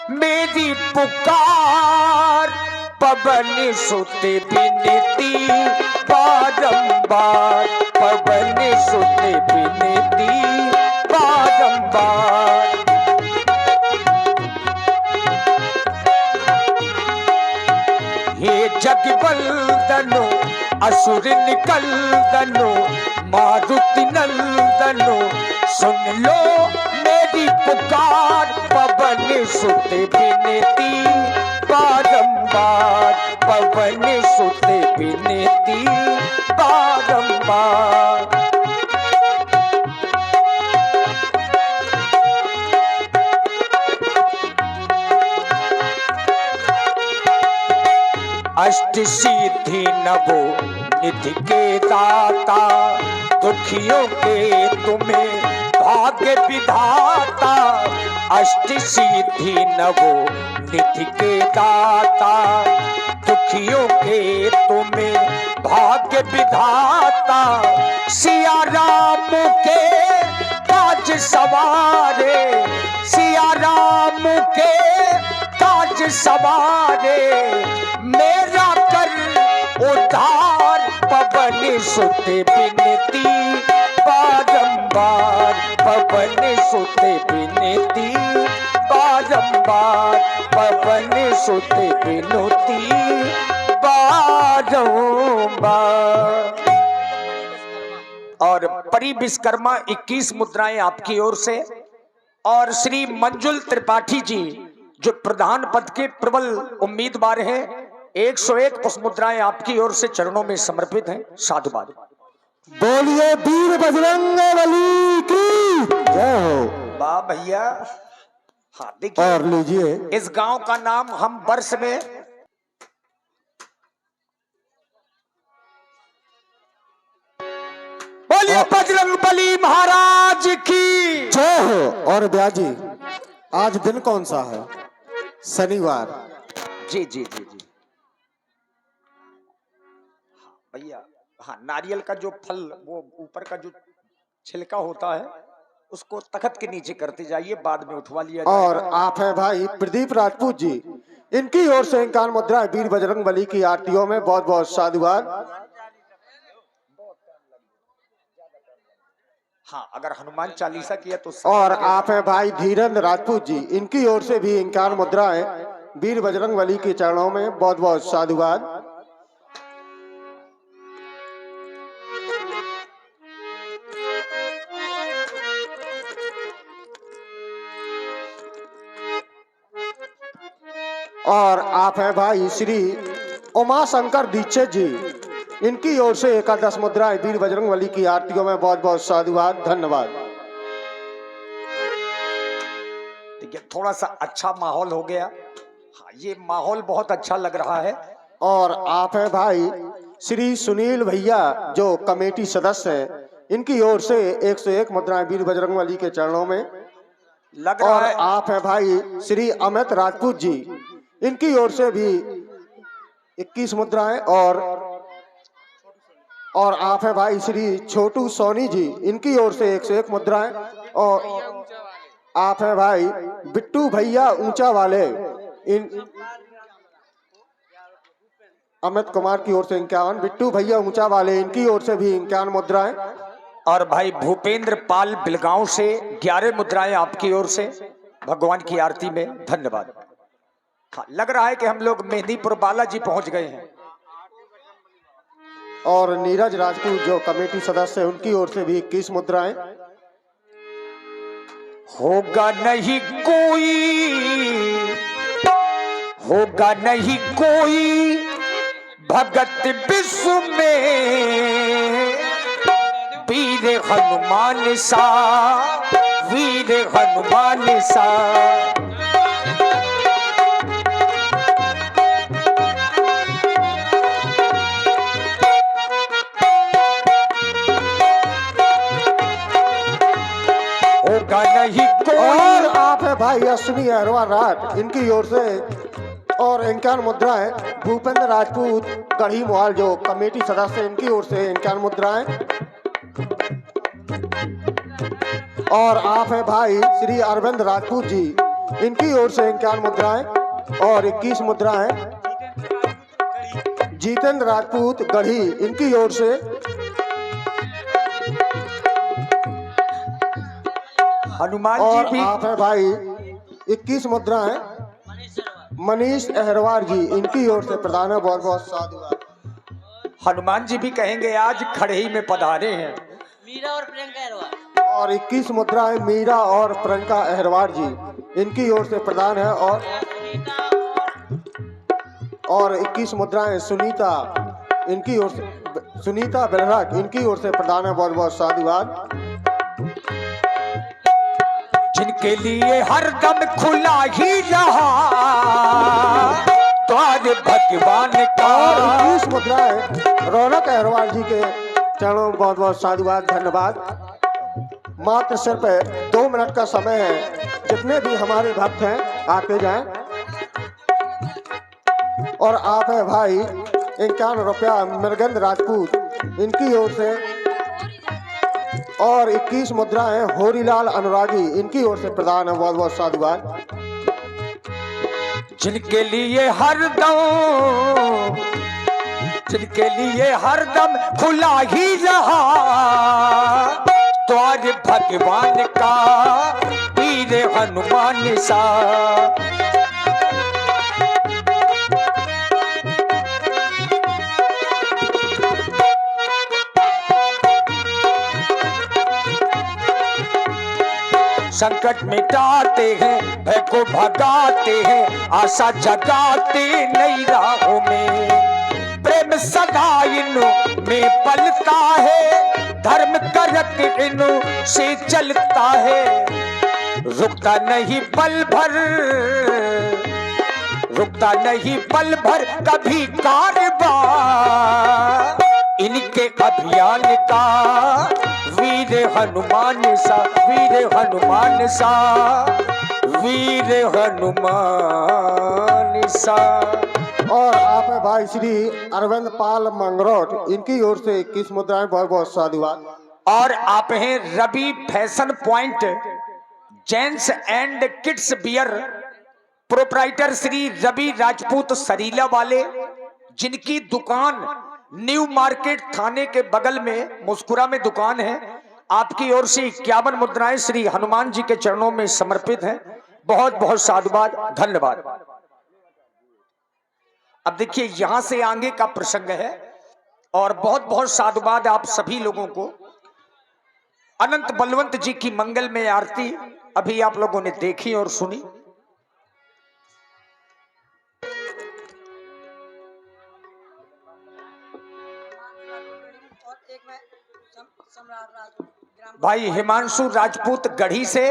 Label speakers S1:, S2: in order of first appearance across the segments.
S1: मेरी पुकार पवन सुत विनती बारंबार, पवन सुत विनती बारंबार। हे जगवंदनो असुर निकंदनो मारुति नंदनो, सुन लो मेरी पुकार पवन सुत विनती बारंबार, पवन सुत विनती बारंबार। अष्ट सिद्धि नवो निधि के दाता, दुखियों के तुम्हें भाग्य विधाता। अष्ट सिद्धि नवो निधि के दाता, दुखियों के तुम्हें भाग्य विधाता। सिया राम के काज सवारे, सिया राम के काज सवारे, मेरा कर उद्धार पवन सुत विनती बारंबार, पवन सुत विनती बारंबार, पवन सुत विनती बारंबार। और परी विश्वकर्मा 21 मुद्राएं आपकी ओर से, और श्री मंजुल त्रिपाठी जी जो प्रधान पद के प्रबल उम्मीदवार हैं, 101 पुष्प मुद्राएं आपकी ओर से चरणों में समर्पित हैं। साधुवाद।
S2: बोलिए वीर बजरंग बली की जय हो।
S1: वाह भैया। हाँ देखिए,
S2: और लीजिए
S1: इस गांव का नाम हम वर्ष में बोलिए बजरंग बली महाराज की
S2: जय हो। और ब्याजी आज दिन कौन सा है? शनिवार।
S1: जी जी जी जी भैया। हाँ, नारियल का जो फल, वो ऊपर का जो छिलका होता है, उसको तख्त के नीचे करते जाइए, बाद में उठवा लिया जाएगा।
S2: और आप है भाई प्रदीप राजपूत जी, इनकी ओर से 51 मुद्राएं वीर बजरंग बली की आरतियों में बहुत बहुत साधुवाद।
S1: हाँ, अगर हनुमान चालीसा किया तो।
S2: और आप है भाई धीरेन्द्र राजपूत जी, इनकी ओर से भी 51 मुद्राएं वीर बजरंग बली के चरणों में बहुत बहुत साधुवाद। और आप है भाई श्री उमा शंकर दीक्षित जी, इनकी ओर से 11 मुद्राएं वीर बजरंग बली की आरतियों में बहुत बहुत साधुवाद। धन्यवाद।
S1: देखिए, थोड़ा सा अच्छा माहौल हो गया। हाँ, ये माहौल बहुत अच्छा लग रहा है।
S2: और आप है भाई श्री सुनील भैया जो कमेटी सदस्य हैं, इनकी ओर से 101 मुद्राएं वीर बजरंग बली के चरणों में
S1: लग रहा है।
S2: और आप है भाई श्री अमित राजपूत जी, इनकी ओर से भी 21 मुद्राएं। और आप है भाई श्री छोटू सोनी जी, इनकी ओर से 101 मुद्राएं। और आप है भाई बिट्टू भैया ऊंचा वाले, इन अमित कुमार की ओर से 51, बिट्टू भैया ऊंचा वाले, इनकी ओर से भी 51 मुद्राएं।
S1: और भाई भूपेंद्र पाल बिलगांव से 11 मुद्राएं आपकी ओर से भगवान की आरती में। धन्यवाद। हाँ, लग रहा है कि हम लोग मेहंदीपुर बालाजी पहुंच गए हैं।
S2: और नीरज राजपूत जो कमेटी सदस्य है, उनकी ओर से भी 21 मुद्राएं।
S1: होगा नहीं कोई, होगा नहीं कोई भगत विश्व में, वीर हनुमान सा, वीर हनुमान सा। होगा नहीं कोई।
S2: और आप है भाई अश्विनी अहरवा राठ, इनकी ओर से और 51 मुद्राएं भूपेंद्र राजपूत गढ़ी मोहाल जो कमेटी सदस्य, इनकी ओर से 51 मुद्राएं। और आप है भाई श्री अरविंद राजपूत जी, इनकी ओर से 51 मुद्राएं और 21 मुद्राएं जितेंद्र राजपूत गढ़ी, इनकी ओर से
S1: हनुमान जी
S2: और
S1: भी
S2: आप है भाई 21 मुद्राएं मनीष अहरवार जी, इनकी ओर से प्रदान है। बहुत बहुत साधुवाद।
S1: हनुमान जी भी कहेंगे आज खड़े ही में पधारे हैं।
S3: मीरा और प्रियंका अहरवार
S2: और 21 मुद्राएं मीरा और प्रियंका अहरवार जी, इनकी ओर से प्रदान है। और 21 मुद्राएं सुनीता, इनकी ओर से सुनीता बेलरक, इनकी ओर से प्रदान है। बहुत बहुत साधुवाद।
S1: जिनके लिए हर दम खुला ही रहा द्वार भगवान का।
S2: और 21 मुद्राएं रौनक अहरवार जी के चरणों में बहुत बहुत साधुवाद, धन्यवाद। मात्र सिर्फ 2 मिनट का समय है, जितने भी हमारे भक्त हैं आते जाएं। और आप है भाई 51 रुपया मृगंद राजपूत, इनकी ओर से। और 21 मुद्राएं होरीलाल अनुरागी, इनकी ओर से प्रदान है। बहुत बहुत साधुवाद।
S1: जिनके लिए हरदम खुला ही रहा द्वार भगवान का वीर हनुमान सा। संकट मिटाते हैं, भय को भगाते हैं, आशा जगाते नई राहों में। प्रेम सदा इन्हों में पलता है, धर्म करक इन्हों से चलता है। रुकता नहीं पल भर कभी कारवां इनके अभियान का वीर हनुमान सा, वीर हनुमान सा, वीर हनुमान सा।
S2: और आप है भाई श्री अरविंद पाल मंगरोट, इनकी ओर से 21 मुद्राएं। बहुत बहुत साधुवाद।
S1: और आप हैं Ravi fashion point gents and kids wear proprietor Shri Ravi Rajput Sarila वाले, जिनकी दुकान न्यू मार्केट थाने के बगल में मुस्कुरा में दुकान है। आपकी ओर से 51 मुद्राएं श्री हनुमान जी के चरणों में समर्पित हैं। बहुत बहुत साधुवाद, धन्यवाद। अब देखिए यहां से आगे का प्रसंग है और बहुत बहुत साधुवाद आप सभी लोगों को। अनंत बलवंत जी की मंगल में आरती अभी आप लोगों ने देखी और सुनी। भाई हिमांशु राजपूत गढ़ी से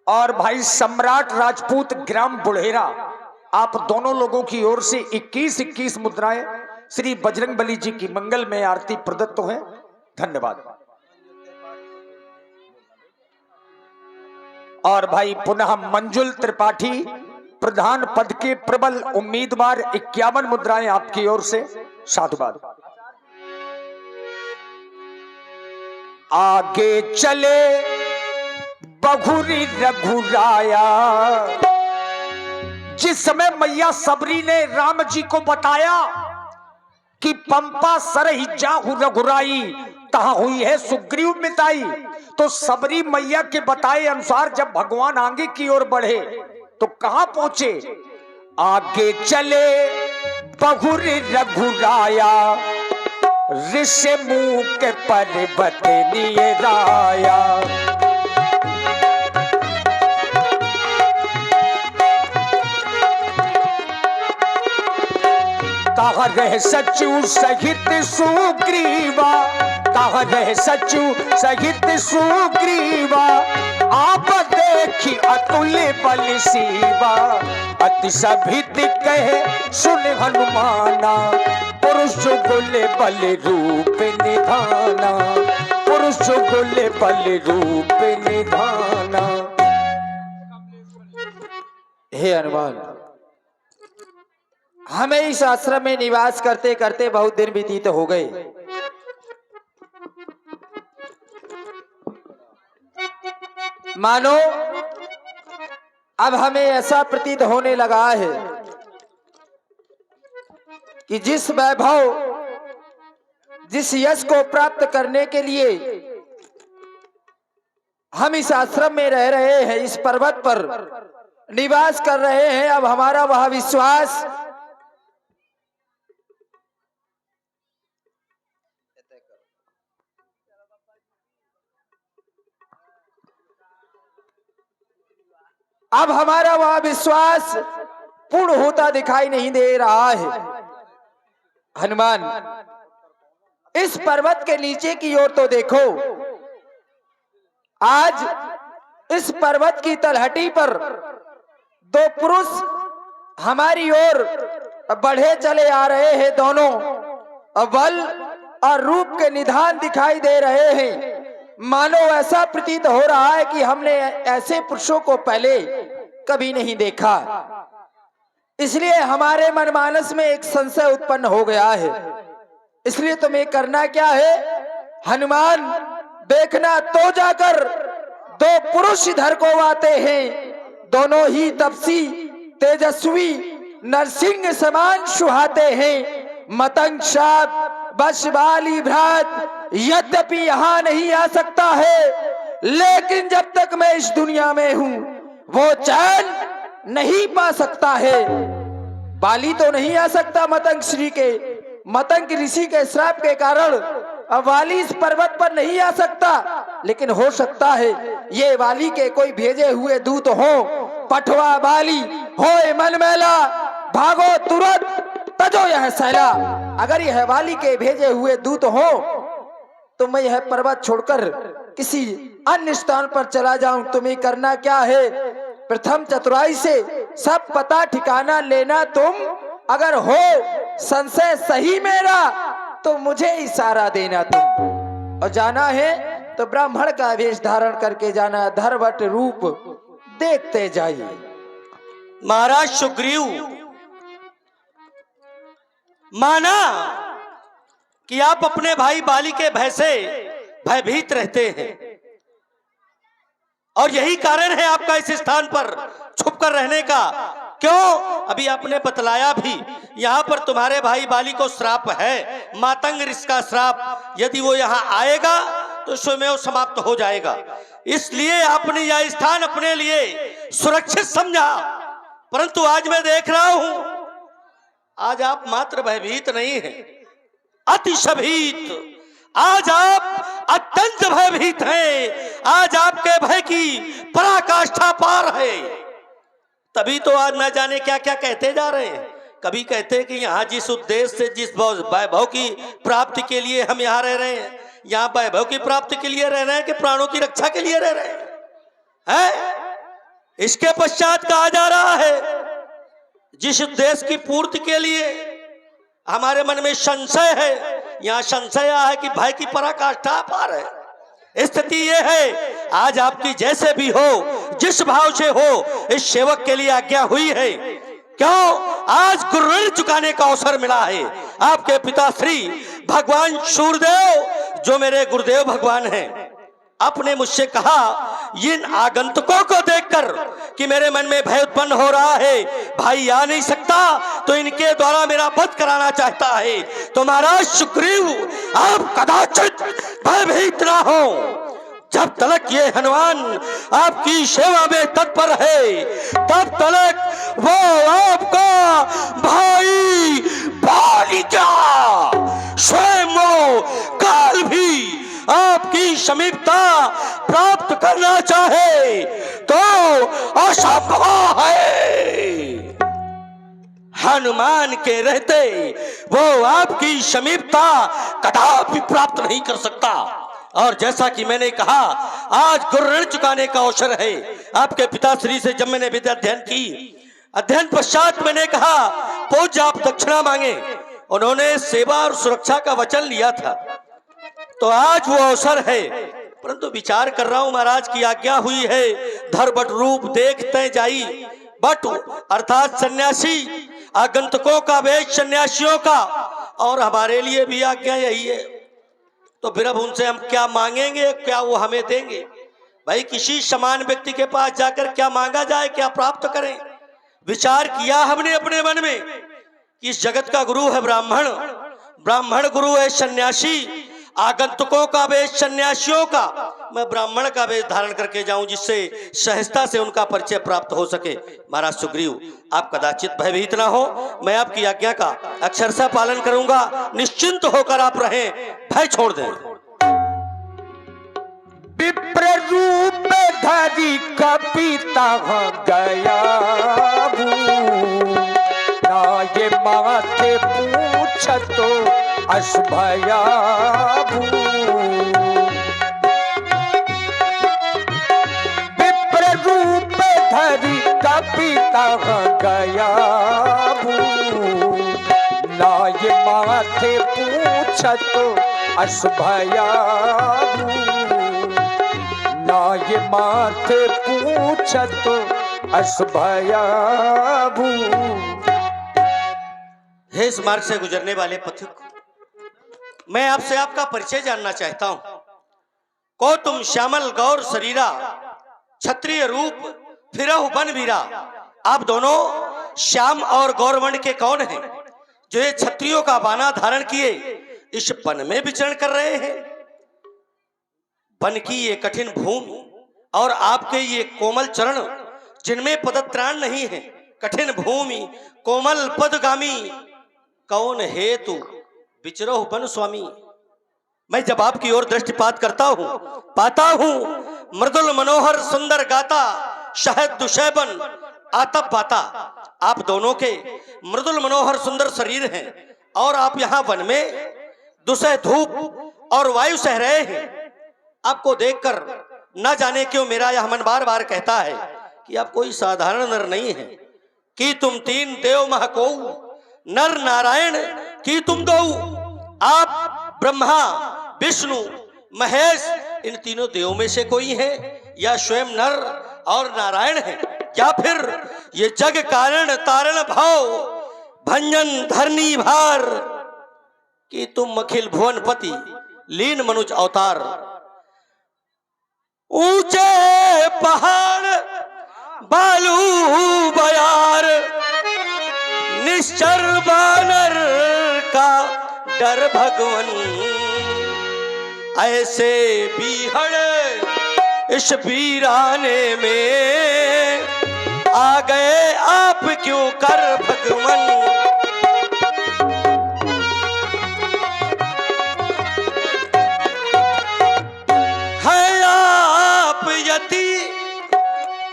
S1: और भाई सम्राट राजपूत ग्राम बुढ़ेरा, आप दोनों लोगों की ओर से 21-21 मुद्राएं श्री बजरंगबली जी की मंगल में आरती प्रदत्त है। धन्यवाद। और भाई पुनः मंजुल त्रिपाठी प्रधान पद के प्रबल उम्मीदवार 51 मुद्राएं आपकी ओर से। साधुवाद। आगे चले बघुरी रघुराया। जिस समय मैया सबरी ने राम जी को बताया कि पंपा सरहि जाहु रघुराई, तहां हुई है सुग्रीव मिताई, तो सबरी मैया के बताए अनुसार जब भगवान आगे की ओर बढ़े तो कहां पहुंचे? आगे चले बघुरी रघुराया, ऋषि मुंह के पर्वत निये राया। कहा रह सचु सहित सुग्रीवा, कहा रह सचु सहित सुग्रीवा, आप देखी अतुल्य बल सीवा। अति सभित कहे सुन हनुमाना, पुरुष बोले बल रूप निधाना, पुरुष बोले बल रूप निधाना।
S4: हे हनुमान, हमें इस आश्रम में निवास करते करते बहुत दिन व्यतीत हो गए। मानो अब हमें ऐसा प्रतीत होने लगा है कि जिस वैभव, जिस यश को प्राप्त करने के लिए हम इस आश्रम में रह रहे हैं, इस पर्वत पर निवास कर रहे हैं, अब हमारा वह विश्वास पूर्ण होता दिखाई नहीं दे रहा है। हनुमान, इस पर्वत के नीचे की ओर तो देखो। आज इस पर्वत की तलहटी पर दो पुरुष हमारी ओर बढ़े चले आ रहे हैं। दोनों बल और रूप के निधान दिखाई दे रहे हैं। मानो ऐसा प्रतीत हो रहा है कि हमने ऐसे पुरुषों को पहले कभी नहीं देखा। इसलिए हमारे मनमानस में एक संशय उत्पन्न हो गया है। इसलिए तुम्हें करना क्या है हनुमान, देखना तो जाकर दो पुरुष इधर को आते हैं। दोनों ही तपसी तेजस्वी नरसिंह समान सुहाते हैं। मतंग शाप बशवाली भ्रात यद्यपि यहाँ नहीं आ सकता है, लेकिन जब तक मैं इस दुनिया में हूँ वो चैन नहीं पा सकता है। बाली तो नहीं आ सकता मतंग ऋषि के श्राप के कारण अब वाली इस पर्वत पर नहीं आ सकता, लेकिन हो सकता है ये वाली के कोई भेजे हुए दूत हो। पठवा बाली होए मन मैला, भागो तुरंत तजो यह सैला। अगर यह वाली के भेजे हुए दूत हो तो मैं यह पर्वत छोड़कर किसी अन्य स्थान पर चला जाऊं। तुम्हें करना क्या है, प्रथम चतुराई से सब पता ठिकाना लेना। तुम अगर हो संशय सही मेरा तो मुझे इशारा देना तुम। और जाना है तो ब्राह्मण का वेश धारण करके जाना, धर्मवट रूप देखते जाइए।
S5: महाराज सुग्रीव माना कि आप अपने भाई बाली के भय से भयभीत रहते हैं और यही कारण है आपका इस स्थान पर छुप कर रहने का। क्यों? अभी आपने बतलाया भी, यहाँ पर तुम्हारे भाई बाली को श्राप है, मातंग ऋषि का श्राप। यदि वो यहाँ आएगा तो स्वयं समाप्त हो जाएगा। इसलिए आपने यह स्थान अपने लिए सुरक्षित समझा। परंतु आज मैं देख रहा हूं, आज आप मात्र भयभीत नहीं हैं, अतिशभीत। आज आप अत्यंत भयभीत हैं। आज आपके भय की पराकाष्ठा पार है। तभी तो आज न जाने क्या क्या कहते जा रहे हैं। कभी कहते हैं कि यहाँ जिस उद्देश्य से, जिस वैभव की प्राप्ति के लिए हम यहाँ रह रहे हैं, यहाँ वैभव की प्राप्ति के लिए रह रहे हैं कि प्राणों की रक्षा के लिए रह रहे हैं? इसके पश्चात कहा जा रहा है जिस उद्देश्य की पूर्ति के लिए हमारे मन में संशय है, यहाँ संशय है कि भय की पराकाष्ठा पार है। स्थिति यह है, आज आपकी जैसे भी हो, जिस भाव से हो, इस सेवक के लिए आज्ञा हुई है। क्यों? आज गुरु ऋण चुकाने का अवसर मिला है। आपके पिता श्री भगवान सूर्यदेव, जो मेरे गुरुदेव भगवान हैं, आपने मुझसे कहा इन आगंतुकों को देखकर कि मेरे मन में भय उत्पन्न हो रहा है, भाई आ नहीं सकता तो इनके द्वारा मेरा वध कराना चाहता है। तो महाराज सुग्रीव, आप कदाचित भयभीत ना हो। जब तलक ये हनुमान आपकी सेवा में तत्पर है, तब तलक वो आपका भाई बाली का स्वयं काल भी आपकी समीपता प्राप्त करना चाहे तो असंभव है। हनुमान के रहते वो आपकी समीपता कदापि प्राप्त नहीं कर सकता। और जैसा कि मैंने कहा, आज गुरु ऋण चुकाने का अवसर है। आपके पिताश्री से जब मैंने विद्या अध्ययन की, अध्ययन पश्चात मैंने कहा पूज्य आप दक्षिणा मांगे। उन्होंने सेवा और सुरक्षा का वचन लिया था, तो आज वो अवसर है। परंतु विचार कर रहा हूं, महाराज की आज्ञा हुई है धर्मवट रूप देखते जाई। बट अर्थात सन्यासी, आगंतुकों का वेश सन्यासियों का, और हमारे लिए भी आज्ञा यही है। तो फिर अब उनसे हम क्या मांगेंगे, क्या वो हमें देंगे? भाई किसी समान व्यक्ति के पास जाकर क्या मांगा जाए, क्या प्राप्त करें। विचार किया हमने अपने मन में कि इस जगत का गुरु है ब्राह्मण, ब्राह्मण गुरु है सन्यासी, आगंतुकों का वेश सन्यासियों का, मैं ब्राह्मण का वेश धारण करके जाऊं जिससे सहजता से उनका परिचय प्राप्त हो सके। महाराज सुग्रीव, आप कदाचित भयभीत ना हो, मैं आपकी आज्ञा का अक्षरशः पालन करूंगा, निश्चिंत होकर आप रहें, भय छोड़ दें।
S1: विप्र रूप धरी कपिता गया ना ये माथे पूछ तो अशभया विप्र रूप धरी कपिता गया ना ये माथे पूछ तो अशभया ना ये माथे पूछत अशभया।
S5: हे इस मार्ग से गुजरने वाले पथिक, मैं आपसे आपका परिचय जानना चाहता हूं। को तुम श्यामल गौर शरीरा, क्षत्रिय रूप फिरहु बन वीरा। आप दोनों श्याम और गौरवर्ण के कौन हैं जो ये क्षत्रियों का बाना धारण किए इस वन में विचरण कर रहे हैं? वन की ये कठिन भूमि और आपके ये कोमल चरण जिनमें पदत्राण नहीं है, कठिन भूमि कोमल पदगामी, कौन है तू विचरो वन स्वामी। मैं जब आपकी ओर दृष्टिपात करता हूं, पाता हूं मृदुल मनोहर सुंदर गाता, शहद दुशैबन आतप बाता। आप दोनों के मृदुल मनोहर सुंदर शरीर हैं और आप यहां वन में दुसह धूप और वायु सह रहे हैं। आपको देखकर न जाने क्यों मेरा यह मन बार बार कहता है कि आप कोई साधारण नर नहीं है, कि तुम तीन देव महको नर नारायण की तुम दो। आप ब्रह्मा विष्णु महेश इन तीनों देवों में से कोई है, या स्वयं नर और नारायण है, या फिर ये जग कारण तारण भाव भंजन धरनी भार, कि तुम अखिल भुवनपति लीन मनुज अवतार। ऊंचे पहाड़ बालू बयार, निश्चर बानर का डर भगवन। ऐसे बीहड़ इस वीराने में आ गए आप क्यों कर भगवन।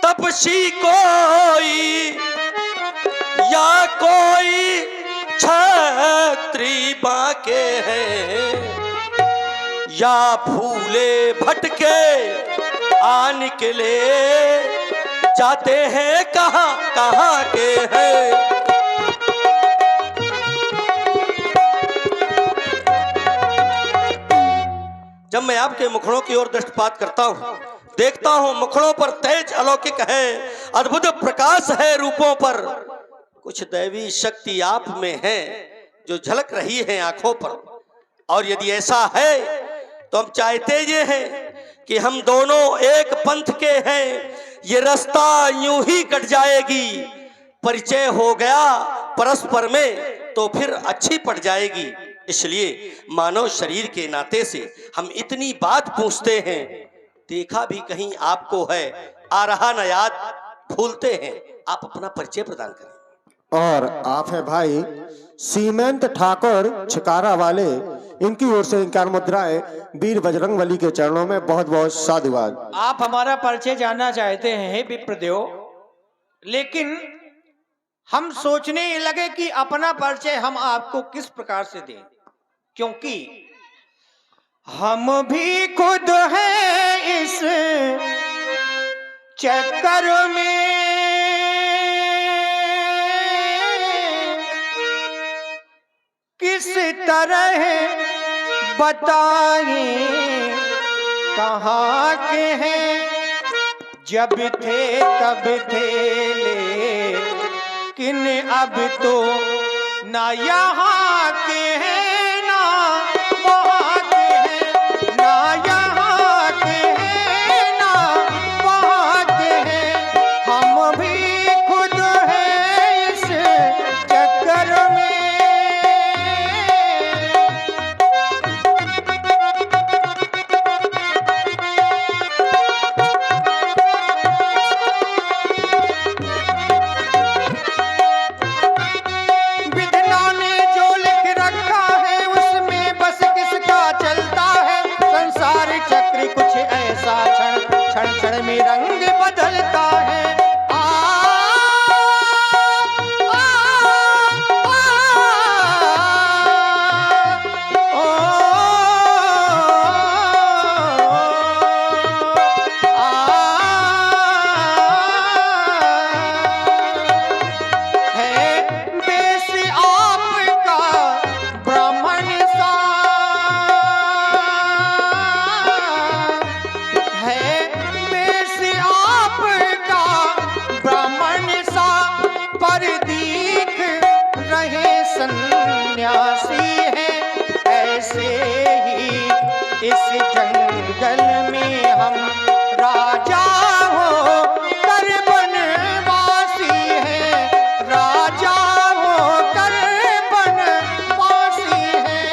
S5: तपसी कोई या कोई छत्री बाके हैं, या भूले भटके आ निकले जाते हैं कहां कहां के हैं। जब मैं आपके मुखड़ों की ओर दृष्टिपात करता हूं, देखता हूं मुखड़ों पर तेज अलौकिक है, अद्भुत प्रकाश है रूपों पर, कुछ दैवी शक्ति आप में है जो झलक रही है आंखों पर। और यदि ऐसा है तो हम चाहते ये हैं कि हम दोनों एक पंथ के हैं, ये रास्ता यूं ही कट जाएगी। परिचय हो गया परस्पर में तो फिर अच्छी पड़ जाएगी। इसलिए मानव शरीर के नाते से हम इतनी बात पूछते हैं, देखा भी कहीं आपको है, आ रहा न याद, भूलते हैं। आप अपना परिचय प्रदान करें।
S2: और आप है भाई सीमेंत ठाकुर छिकारा वाले, इनकी ओर से इनकार मुद्राएं वीर बजरंगबली के चरणों में बहुत बहुत साधुवाद।
S4: आप हमारा परिचय जानना चाहते हैं हे विप्रदेव, लेकिन हम सोचने लगे कि अपना परिचय हम आपको किस प्रकार से दें, क्योंकि हम भी खुद हैं इस चक्कर में। किस तरह बताएं कहाँ के हैं, जब थे तब थे लेकिन अब तो ना यहाँ के हैं ना वहाँ के हैं, ना यहाँ के हैं ना
S2: बदलता है। इस जंगल में हम राजा हो कर बनवासी हैं, राजा हो कर बनवासी हैं।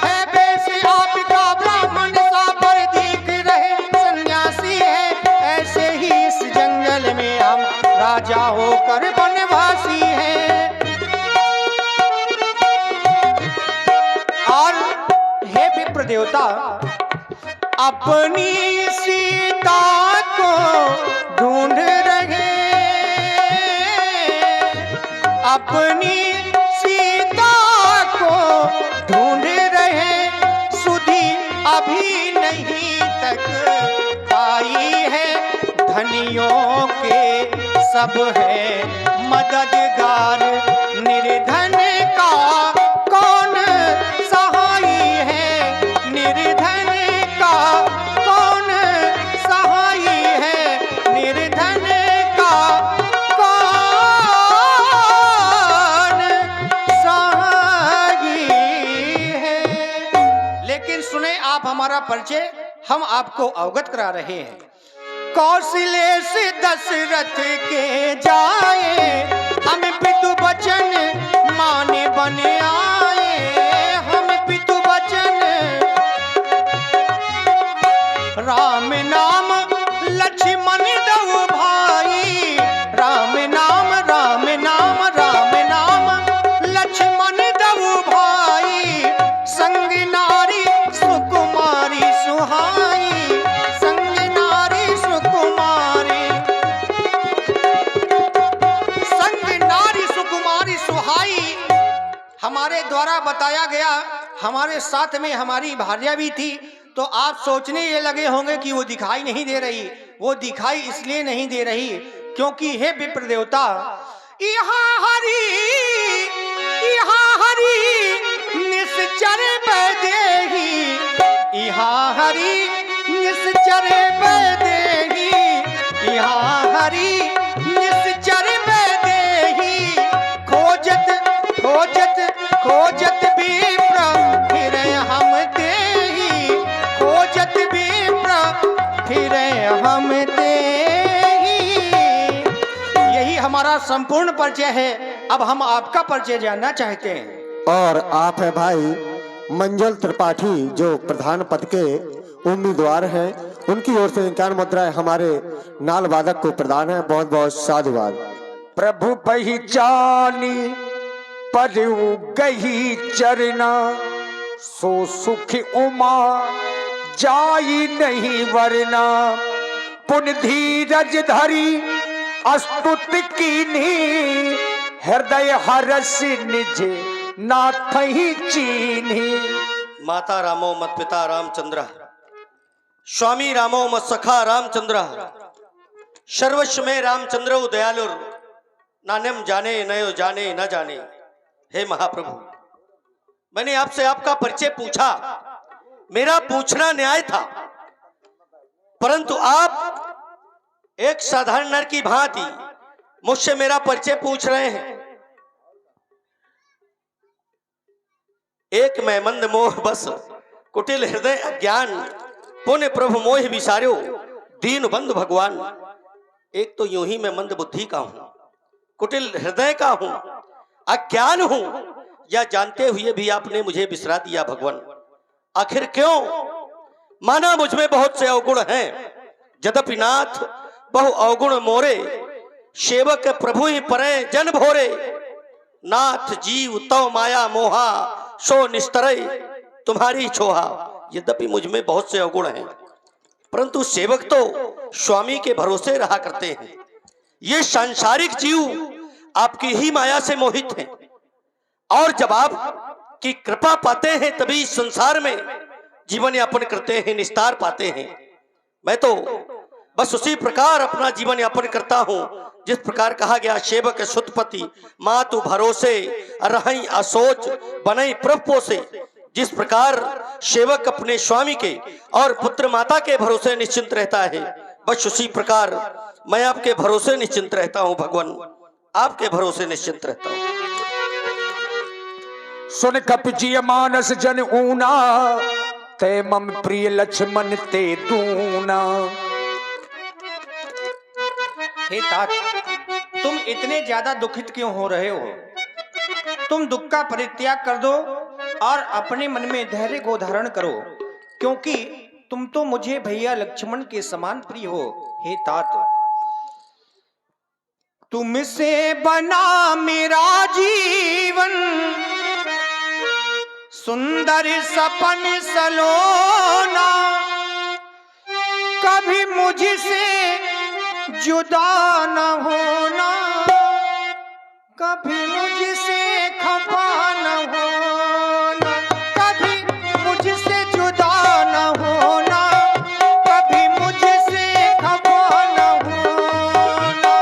S2: है बेस आपका ब्राह्मण सा पर दिख रहे सन्यासी है, ऐसे ही इस जंगल में हम राजा हो कर बनवासी हैं। और हे विप्र देवता, अपनी सीता को ढूंढ रहे, अपनी सीता को ढूंढ रहे, सुधी अभी नहीं तक आई है। धनियों के सब है मददगार, निर्धन का कौन सहाय है, निर्धन का कौन सहाय है, निर्धन का कौन सहाय है। लेकिन सुने आप हमारा परिचय, हम आपको अवगत करा रहे हैं। कौशले से दशरथ के जाए, हम पितु वचन माने बने आए, हम पितु वचन राम नाम लक्ष्मण दो भाई, राम नाम राम नाम राम नाम लक्ष्मण दो भाई, संग नारी सुकुमारी सुहाई, संग नारी सुकुमारी, संग नारी सुकुमारी सुहाई। हमारे द्वारा बताया गया, हमारे साथ में हमारी भार्या भी थी। तो आप सोचने ये लगे होंगे कि वो दिखाई नहीं दे रही। वो दिखाई इसलिए नहीं दे रही क्योंकि हे विप्र देवता, यहाँ हरि निश्चर बैदेही, यहाँ हरि निश्चर बैदेही, यहाँ हरि निश्चर बैदेही, खोजत खोजत खोजत विप्र फिर हम देही, खोजत विप्र फिर हम देही। यही हमारा संपूर्ण परिचय है। अब हम आपका परिचय जानना चाहते हैं।
S6: और आप है भाई मंजुल त्रिपाठी, जो प्रधान पद के उम्मीदवार हैं। उनकी ओर से 51 मुद्राएं हमारे नाल वादक को प्रदान है। बहुत बहुत साधुवाद।
S1: प्रभु पहचानी पद गही चरना, सो सुख उमा जाई नहीं वरना, पुन धीरज धरी अस्तुत कीन्ही, हृदय हरस निज नाथ ही चीन्ही।
S5: माता रामो मत पिता रामचंद्र, स्वामी रामो मत सखा रामचंद्र, सर्वस्व में रामचंद्र दयालुर, नान्यम जाने नयो जाने न जाने। हे महाप्रभु, मैंने आपसे आपका परिचय पूछा, मेरा पूछना न्याय था, परंतु आप एक साधारण नर की भांति मुझसे मेरा परिचय पूछ रहे हैं। एक मैं मंद मोह बस, कुटिल हृदय अज्ञान, पुण्य प्रभु मोह विसार्यो, दीन बंधु भगवान। एक तो यूं ही मैं मंद बुद्धि का हूं, कुटिल हृदय का हूं, अज्ञान हूं, या जानते हुए भी आपने मुझे बिसरा दिया भगवान। आखिर क्यों? माना मुझ में बहुत से अवगुण हैं, यद्यपि नाथ बहु अवगुण मोरे, सेवक प्रभु ही परे जन भोरे। नाथ जीव तव माया मोहा, सो निस्तरय तुम्हारी छोहा। यद्यपि मुझ में बहुत से अवगुण हैं, परंतु सेवक तो स्वामी के भरोसे रहा करते हैं। ये सांसारिक जीव आपकी ही माया से मोहित हैं और जब आप की कृपा पाते हैं तभी संसार में जीवन यापन करते हैं, निस्तार पाते हैं। मैं तो बस उसी प्रकार अपना जीवन यापन करता हूं जिस प्रकार कहा गया, सेवक सुतपति मातु भरोसे रही असोच बनई प्रभु से। जिस प्रकार सेवक अपने स्वामी के और पुत्र माता के भरोसे निश्चिंत रहता है, बस उसी प्रकार मैं आपके भरोसे निश्चिंत रहता हूं भगवान, आपके भरोसे निश्चिंत रहता हूं।
S1: सुन कपजिय मानस जन ऊना, ते मम प्रिय लक्ष्मण ते दूना।
S4: हे तात, तुम इतने ज्यादा दुखित क्यों हो रहे हो? तुम दुख का परित्याग कर दो और अपने मन में धैर्य को धारण करो, क्योंकि तुम तो मुझे भैया लक्ष्मण के समान प्रिय हो। हे तात, तुमसे बना मेरा जीवन, सुंदर सपन सलोना, कभी मुझसे जुदा न होना, कभी मुझसे खफा न होना, कभी मुझसे जुदा न होना, कभी मुझसे खफा न होना।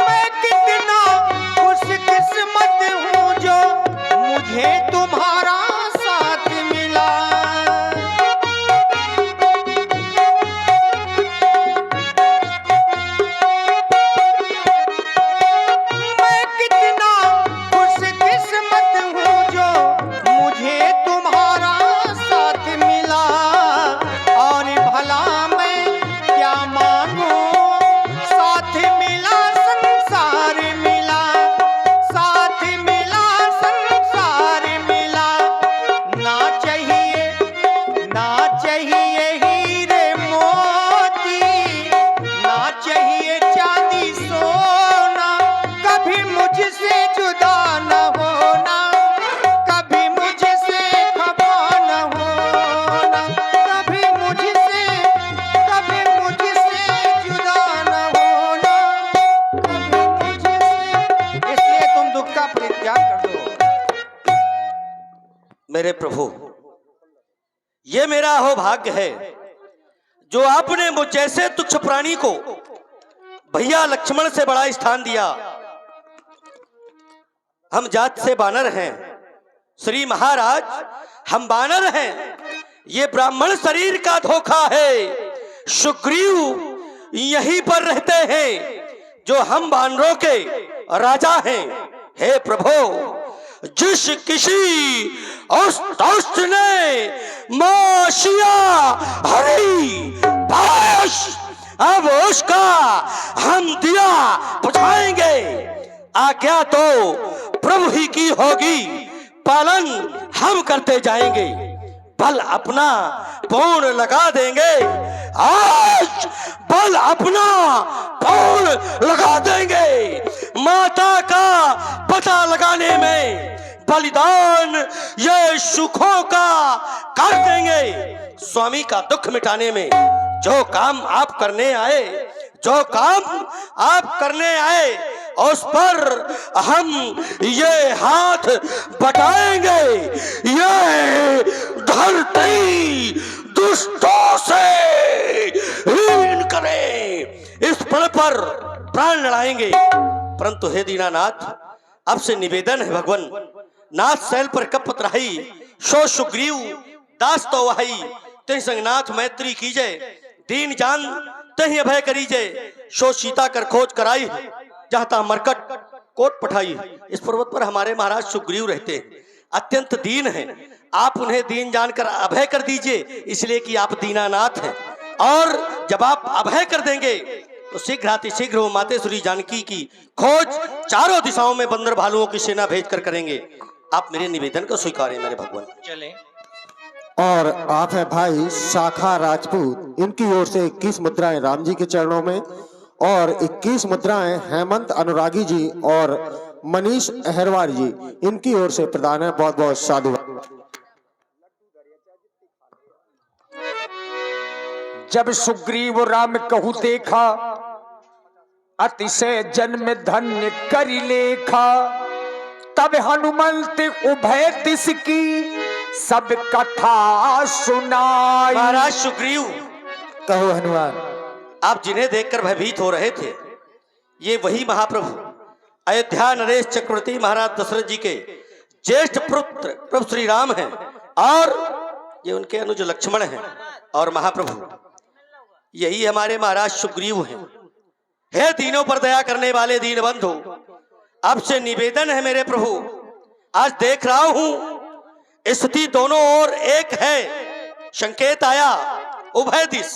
S4: मैं कितना खुशकिस्मत हूँ जो मुझे तुम्हारा साथ मिला। मैं कितना खुशकिस्मत हूँ जो मुझे तुम्हारा साथ मिला। और भला मैं क्या मांगू, साथ मिला संसार मिला, साथ मिला संसार मिला। ना चाहिए हीरे मोती, ना चाहिए चांदी सोना, कभी मुझसे जुदा न होना, कभी मुझसे खफा न होना, कभी मुझसे जुदा न होना, कभी मुझसे। इसलिए तुम दुख का परित्याग कर दो।
S5: मेरे प्रभु, ये मेरा अहोभाग्य है जो आपने मुझ जैसे तुच्छ प्राणी को भैया लक्ष्मण से बड़ा स्थान दिया। हम जात से बानर हैं श्री महाराज, हम बानर हैं। ये ब्राह्मण शरीर का धोखा है। सुग्रीव यहीं पर रहते हैं जो हम बानरों के राजा हैं। हे प्रभु, जिस किसी उस ने माशिया हरी पाश, अब उसका हम दिया बुझाएंगे। आज्ञा तो प्रभु ही की होगी, पालन हम करते जाएंगे। बल अपना पूर्ण लगा देंगे, आज बल अपना पूर्ण लगा देंगे। माता का पता लगाने में बलिदान ये सुखों का कर देंगे। स्वामी का दुख मिटाने में जो काम आप करने आए, जो काम आप करने आए, उस पर हम ये हाथ बटाएंगे। ये धरती दुष्टों से हीन करे, इस पल पर प्राण लड़ाएंगे। परंतु हे दीनानाथ, अब से निवेदन है भगवान, नाथ शैल पर कपत रही, सो सुग्रीव दास तो वही। ते संगनाथ मैत्री कीजे, दीन जान तही अभय करीजे। सो सीता कर खोज कराई, जहाँ मरकट कोट पठाई। इस पर्वत पर हमारे महाराज सुग्रीव रहते हैं, अत्यंत दीन हैं। आप उन्हें दीन जानकर अभय कर दीजिए, इसलिए कि आप दीनानाथ हैं। और जब आप अभय कर देंगे तो शीघ्र वो मातेश्वरी जानकी की खोज चारों दिशाओं में बंदर भालुओं की सेना भेजकर करेंगे। आप मेरे निवेदन को स्वीकारें मेरे भगवान।
S4: चले।
S6: और आप है भाई शाखा राजपूत, इनकी ओर से 21 मुद्राएं राम जी के चरणों में और 21 मुद्राएं हेमंत अनुरागी जी और मनीष अहरवार जी, इनकी ओर से प्रदान है। बहुत बहुत साधुवाद।
S1: जब सुग्रीव राम कहु देखा, अतिशय जन्म धन्य करि लेखा। तब हनुमंत उभय दिस की सब कथा सुनाई।
S5: महाराज सुग्रीव,
S4: कहो हनुमान।
S5: आप जिन्हें देखकर भयभीत हो रहे थे, ये वही महाप्रभु अयोध्या नरेश चक्रवर्ती महाराज दशरथ जी के ज्येष्ठ पुत्र प्रभु श्री राम हैं, और ये उनके अनुज लक्ष्मण हैं। और महाप्रभु यही हमारे महाराज सुग्रीव हैं। हे दीनों पर दया करने वाले दीन बंधु, आपसे निवेदन है मेरे प्रभु, आज देख रहा हूं स्थिति दोनों ओर एक है। संकेत आया उभय दिश,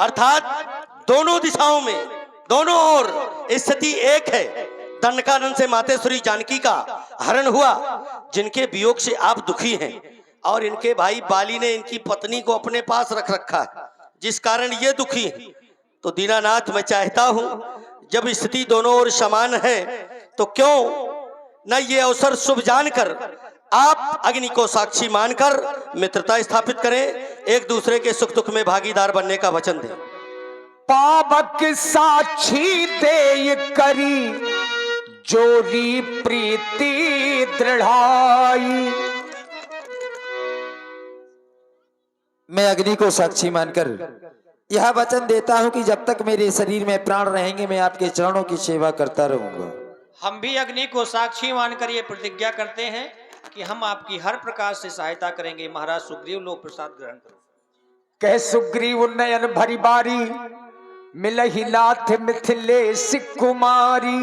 S5: अर्थात दोनों दिशाओं में, दोनों ओर स्थिति एक है। दंडकानन से मातेश्वरी जानकी का हरण हुआ, जिनके वियोग से आप दुखी हैं, और इनके भाई बाली ने इनकी पत्नी को अपने पास रख रखा है, जिस कारण ये दुखी हैं। तो दीनानाथ, मैं चाहता हूं जब स्थिति दोनों ओर समान है, तो क्यों न ये अवसर शुभ जानकर आप अग्नि को साक्षी मानकर मित्रता स्थापित करें, एक दूसरे के सुख दुख में भागीदार बनने का वचन दें।
S1: पावक साक्षी दे करी, जोरी प्रीति दृढ़ाई।
S4: मैं अग्नि को साक्षी मानकर यह वचन देता हूं कि जब तक मेरे शरीर में प्राण रहेंगे, मैं आपके चरणों की सेवा करता रहूंगा।
S3: हम भी अग्नि को साक्षी मानकर ये प्रतिज्ञा करते हैं कि हम आपकी हर प्रकार से सहायता करेंगे। महाराज सुग्रीव, लो प्रसाद ग्रहण करो।
S1: कह सुग्रीव नयन भरी बारी, मिलहि नाथ मिथिलेश कुमारी।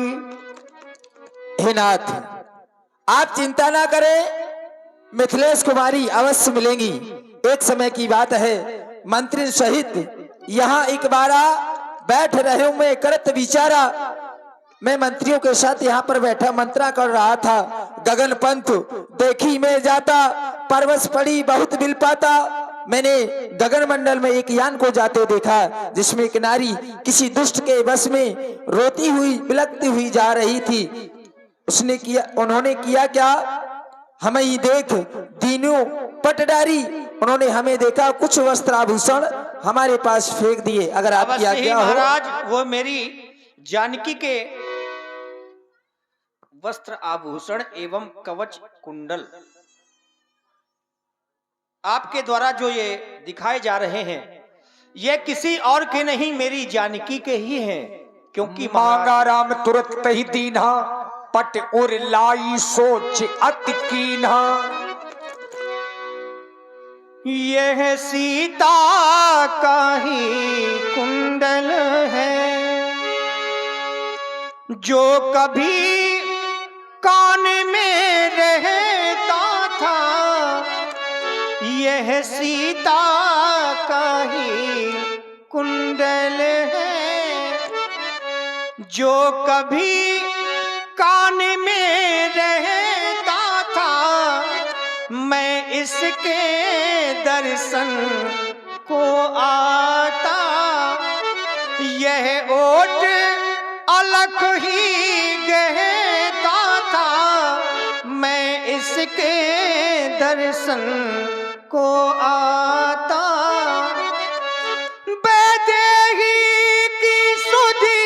S4: हे नाथ, आप चिंता ना करें, मिथिलेश कुमारी अवश्य मिलेंगी। एक समय की बात है, मंत्री सहित यहाँ एक बारा बैठ रहे हूं, मैं करत विचारा। मैं मंत्रियों के साथ यहाँ पर बैठा मंत्रा कर रहा था। गगन पंथ देखी मैं जाता, परवश पड़ी बहुत बिल पाता। मैंने गगन मंडल में एक यान को जाते देखा, जिसमें एक नारी किसी दुष्ट के वश में रोती हुई बिलखती हुई जा रही थी। उन्होंने किया क्या, हमें ही देख दीनों पटडारी। उन्होंने हमें देखा, कुछ वस्त्र आभूषण हमारे पास फेंक दिए। अगर आपकी आज्ञा हो
S3: महाराज, वो मेरी जानकी के वस्त्र आभूषण एवं कवच कुंडल आपके द्वारा जो ये दिखाए जा रहे हैं, ये किसी और के नहीं, मेरी जानकी के ही हैं। क्योंकि
S1: मांगा राम तुरत ही दीन्हा, पट उर लाई सोच अति कीन्हा।
S3: यह सीता का ही कुंडल है, जो कभी कान में रहता था। यह सीता का ही कुंडल है, जो कभी कान में रहता था। मैं इसके दर्शन को आता, यह ओट अलख ही गहता था। मैं इसके दर्शन को आता। वैदेही की सुधि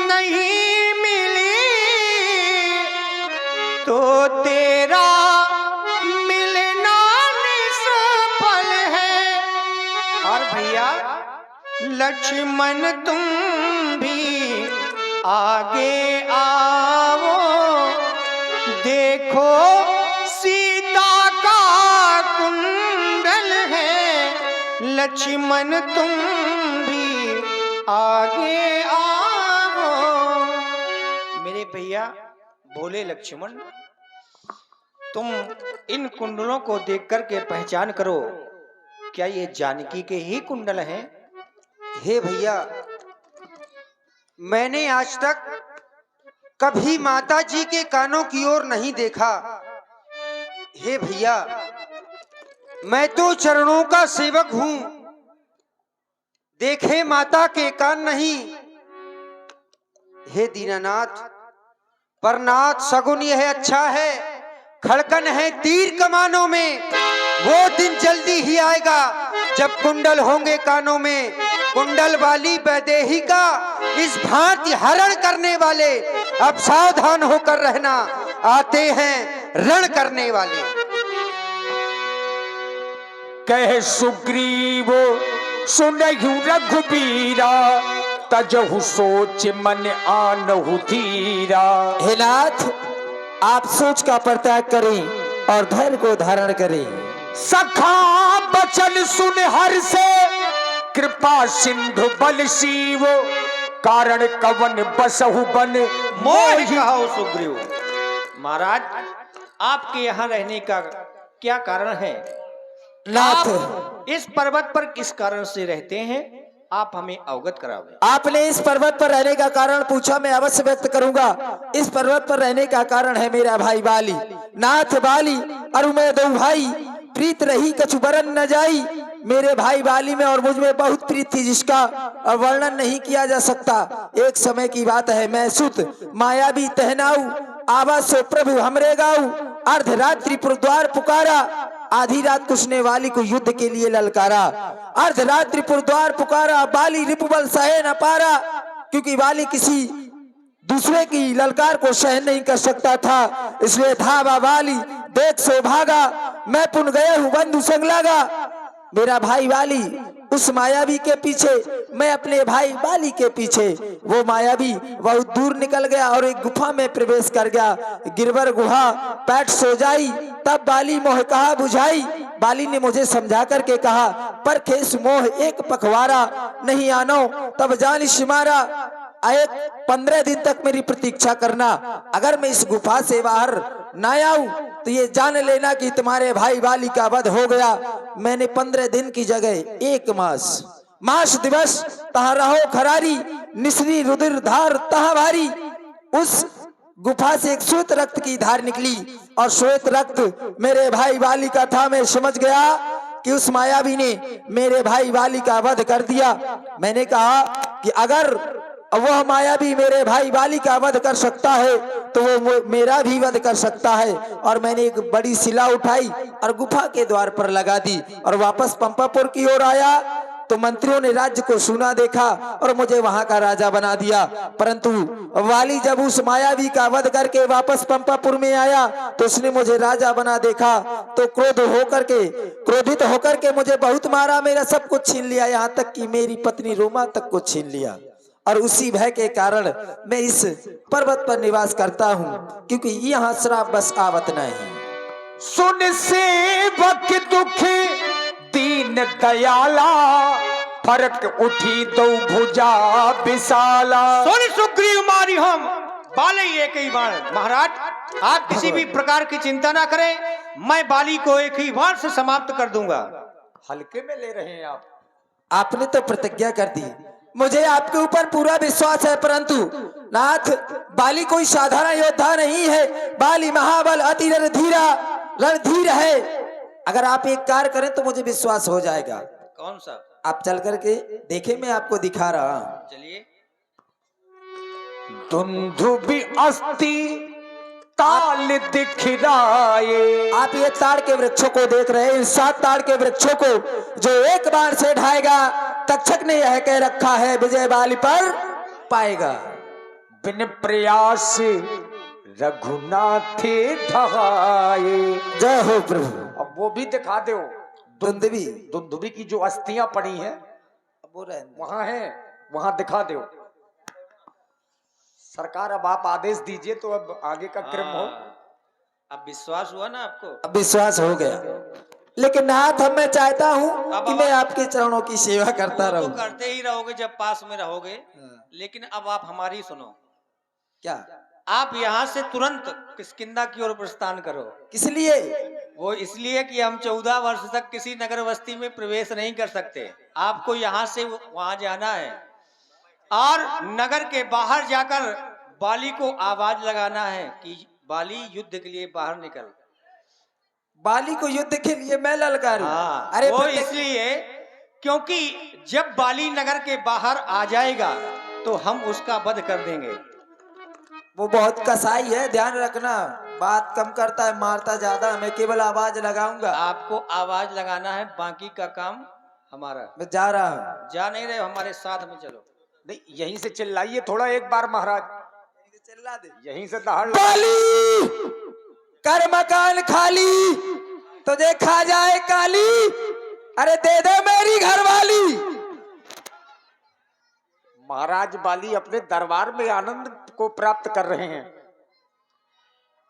S3: नहीं मिली, तो तेरा मिलना निष्फल है। और भैया लक्ष्मण, तुम भी आगे आओ, देखो सीता का कुंडल है। लक्ष्मण, तुम भी आगे आओ। मेरे भैया भोले लक्ष्मण, तुम इन कुंडलों को देख करके पहचान करो, क्या ये जानकी के ही कुंडल हैं?
S4: हे भैया, मैंने आज तक कभी माता जी के कानों की ओर नहीं देखा। हे भैया, मैं तो चरणों का सेवक हूं, देखे माता के कान नहीं। हे दीनानाथ, पर नाथ सगुन यह अच्छा है, खड़कन है तीर कमानों में। वो दिन जल्दी ही आएगा जब कुंडल होंगे कानों में। कुंडल वाली वैदेही का इस भांति हरण करने वाले, अब सावधान होकर रहना, आते हैं रण करने वाले।
S1: कह सुग्रीव सुनहु रघुबीरा, तजहु सोच मन आनहु धीरा।
S4: हे नाथ, आप सोच का परित्याग करें और धैर्य को धारण करें।
S1: सखा बचन सुन हर से, कृपा सिंधु बल शिव। कारण कवन बसहु बन
S3: मोहि
S1: मोहि।
S3: कहो सुग्रीव। महाराज, आपके यहाँ रहने का क्या कारण है?
S4: नाथ,
S3: आप इस पर्वत पर किस कारण से रहते हैं, आप हमें अवगत करावें।
S4: आपने इस पर्वत पर रहने का कारण पूछा, मैं अवश्य व्यक्त करूंगा। इस पर्वत पर रहने का कारण है मेरा भाई बाली। नाथ बाली और मैं दो भाई, प्रीत रही कछु बरन न जाई। मेरे भाई बाली में और मुझ में बहुत प्रीत थी, जिसका वर्णन नहीं किया जा सकता। एक समय की बात है, मैं सुत मायावी तहनाऊ, आवाज से प्रभु हमरे गाऊ। अर्धरात्रि पुरद्वार पुकारा, आधी रात कुछने वाली को युद्ध के लिए ललकारा। अर्धरात्रि पुरद्वार पुकारा, बाली रिपुबल सहे न पारा। क्योंकि बाली किसी दूसरे की ललकार को सहन नहीं कर सकता था, इसलिए धावा बाली, देख सो भागा। मैं पुन गया हूँ बंधु संग लागा। मेरा भाई बाली उस मायावी के पीछे, मैं अपने भाई बाली के पीछे। वो मायावी बहुत दूर निकल गया और एक गुफा में प्रवेश कर गया। गिरवर गुहा पैठ सो जाई, तब बाली मोह कहा बुझाई। बाली ने मुझे समझा करके कहा, पर खेस मोह एक पखवारा, नहीं आनो तब जानी सिमारा। एक 15 दिन तक मेरी प्रतीक्षा करना। अगर मैं इस गुफा से बाहर ना आऊं तो ये जान लेना कि तुम्हारे भाई बाली का वध हो गया। मैंने 15 दिन की जगह 1 मास दिवस तहाँ रहो खरारी, निसरी रुधिर धार तहाँ भारी। उस गुफा से एक श्वेत रक्त की धार निकली और श्वेत रक्त मेरे भाई बाली का था। मैं समझ गया कि उस मायावी ने मेरे भाई बाली का वध कर दिया। मैंने कहा कि अगर वह मायावी मेरे भाई बाली का वध कर सकता है तो वो मेरा भी वध कर सकता है। और मैंने एक बड़ी शिला उठाई और गुफा के द्वार पर लगा दी और वापस पंपापुर की ओर आया। तो मंत्रियों ने राज्य को सुना देखा और मुझे वहां का राजा बना दिया। परंतु वाली जब उस मायावी का वध करके वापस पंपापुर में आया तो उसने मुझे राजा बना देखा, तो क्रोधित होकर के मुझे बहुत मारा, मेरा सब कुछ छीन लिया, यहाँ तक कि मेरी पत्नी रोमा तक को छीन लिया। और उसी भय के कारण मैं इस पर्वत पर निवास करता हूँ, क्योंकि यहाँ श्राप बस आवत नहीं।
S1: सुन सेवक दुख दीन दयाला, फरक उठी दो भुजा विशाला।
S3: सुन सुग्रीव मारी हम बाली एक ही बाण। महाराज, आप किसी भी प्रकार की चिंता ना करें, मैं बाली को एक ही बाण से समाप्त कर दूंगा।
S1: हल्के में ले रहे हैं आप।
S4: आपने तो प्रतिज्ञा कर दी, मुझे आपके ऊपर पूरा विश्वास है, परंतु नाथ बाली कोई साधारण योद्धा नहीं है। बाली महाबल अति रणधीर है। अगर आप एक कार्य करें तो मुझे विश्वास हो जाएगा।
S3: कौन सा?
S4: आप चल करके देखें, मैं आपको दिखा रहा हूं।
S3: चलिए।
S1: दुंदुभि अस्ति ताल दिखराए।
S4: आप ये ताड़ के वृक्षों को देख रहे हैं, इन 7 ताड़ के वृक्षों को जो एक बार से ढाएगा, तक्षक ने यह कह रखा है विजय बाली पर पाएगा।
S1: बिन प्रयास रघुनाथ ढहाए।
S4: जय हो प्रभु।
S1: अब वो भी दिखा दो। दुंदुभि की जो अस्थियां पड़ी हैं
S4: वो
S1: वहां है, वहां दिखा दो सरकार। अब आप आदेश दीजिए तो अब आगे का क्रम हो।
S3: अब विश्वास हुआ ना आपको?
S4: अब विश्वास हो गया, लेकिन नाथ अब मैं चाहता हूँ कि मैं आपके चरणों की सेवा करता रहूं।
S3: तो करते ही रहोगे जब पास में रहोगे, लेकिन अब आप हमारी सुनो।
S4: क्या?
S3: आप यहाँ से तुरंत किष्किंधा की ओर प्रस्थान करो।
S4: किस लिए?
S3: वो इसलिए कि हम 14 वर्ष तक किसी नगर बस्ती में प्रवेश नहीं कर सकते। आपको यहाँ से वहां जाना है और नगर के बाहर जाकर बाली को आवाज लगाना है कि बाली युद्ध के लिए बाहर निकल।
S4: बाली को युद्ध के लिए मैं ललकारूं?
S3: हाँ,
S4: अरे
S3: वो
S4: फतेह-
S3: इसलिए क्योंकि जब बाली नगर के बाहर आ जाएगा तो हम उसका वध कर देंगे।
S4: वो बहुत कसाई है, ध्यान रखना। बात कम करता है, मारता ज्यादा। मैं केवल आवाज लगाऊंगा।
S3: आपको आवाज लगाना है, बाकी का काम हमारा।
S4: मैं जा रहा हूँ।
S3: जा नहीं रहे, हमारे साथ में चलो।
S1: नहीं, यहीं से चिल्लाइए थोड़ा एक बार महाराज,
S4: चिल्ला दे।
S1: यहीं से दहाड़ लगा-
S4: बाली कर मकान खाली, तुझे खा जाए काली। अरे दे दे मेरी घरवाली।
S1: महाराज बाली अपने दरबार में आनंद को प्राप्त कर रहे हैं।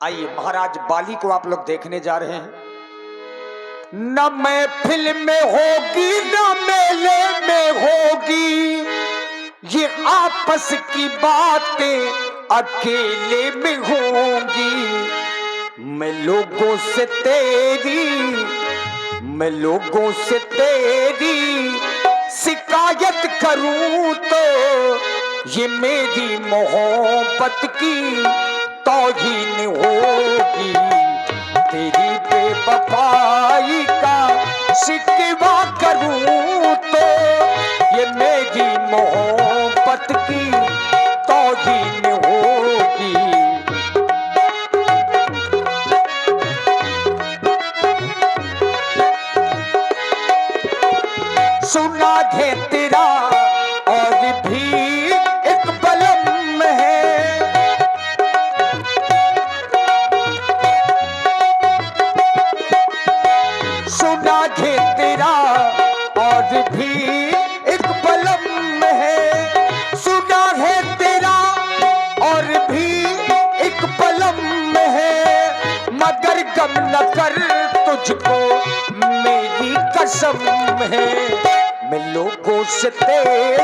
S1: आइए महाराज बाली को आप लोग देखने जा रहे हैं। न महफिल में होगी न मेले में होगी, ये आपस की बातें अकेले में होंगी। मैं लोगों से तेरी शिकायत करूं तो ये मेरी मोहब्बत की तौहीन होगी। तेरी बेवफाई का शिकवा करूं तो ये मेरी मोहब्बत की तौहीन होगी। सुना है तेरा और भी एक बलम है, सुना है तेरा और भी एक बलम है, सुना है तेरा और भी एक बलम है। मगर गम न कर तुझको मेरी कसम है, मैं लोगों से तेरे